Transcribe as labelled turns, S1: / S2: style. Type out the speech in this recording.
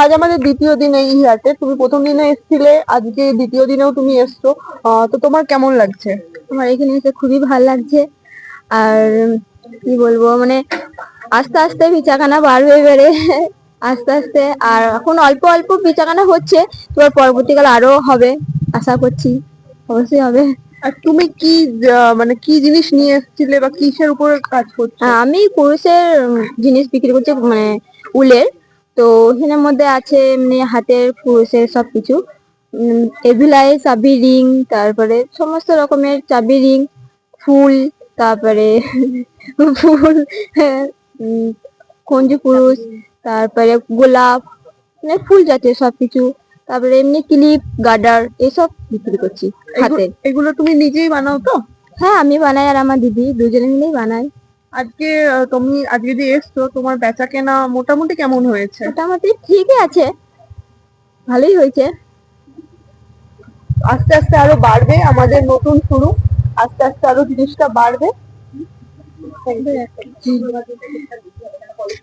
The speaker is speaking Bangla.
S1: আজ আমাদের দ্বিতীয় দিন এই হাটে, তুমি প্রথম দিনে এসেছিলে, আজকে দ্বিতীয় দিনেও তুমি এসছো। তো তোমার কেমন লাগছে?
S2: আমার এখানে এসে খুবই ভালো লাগছে। আর কি বলবো, মানে আস্তে আস্তে বেচাকেনা বাড়বে এবারে আস্তে আস্তে। আর এখন অল্প অল্প বেচাকেনা হচ্ছে, এবার পরবর্তীকালে আরো হবে আশা করছি, অবশ্যই হবে।
S1: আর তুমি কি মানে কি জিনিস নিয়ে এসেছিলে বা কিসের উপরে কাজ করছো?
S2: আমি কুরুশের জিনিস বিক্রি করছি, মানে উলের। তো এখানের মধ্যে আছে এমনি হাতের কুরুশের সবকিছু, এভিলাই চাবি রিং, তারপরে সমস্ত রকমের চাবি রিং, ফুল, তারপরে ফুল, হ্যাঁ, কঞ্জি কুরুশ, তারপরে গোলাপ, মানে ফুল জাতীয় সবকিছু, তারপরে এমনি ক্লিপ, গার্ডার, এসব বিক্রি করছি হাতের।
S1: এগুলো তুমি নিজেই বানাও তো?
S2: হ্যাঁ, আমি বানাই আর আমার দিদি দুজনে মিলেই বানাই।
S1: আজকে তুমি আজকে যে এসছো, তোমার বেচা কেনা মোটামুটি কেমন হয়েছে?
S2: মোটামুটি ঠিকই আছে, ভালোই হয়েছে।
S1: আস্তে আস্তে আরো বাড়বে, আমাদের নতুন শুরু, আস্তে আস্তে আরো জিনিসটা বাড়বে।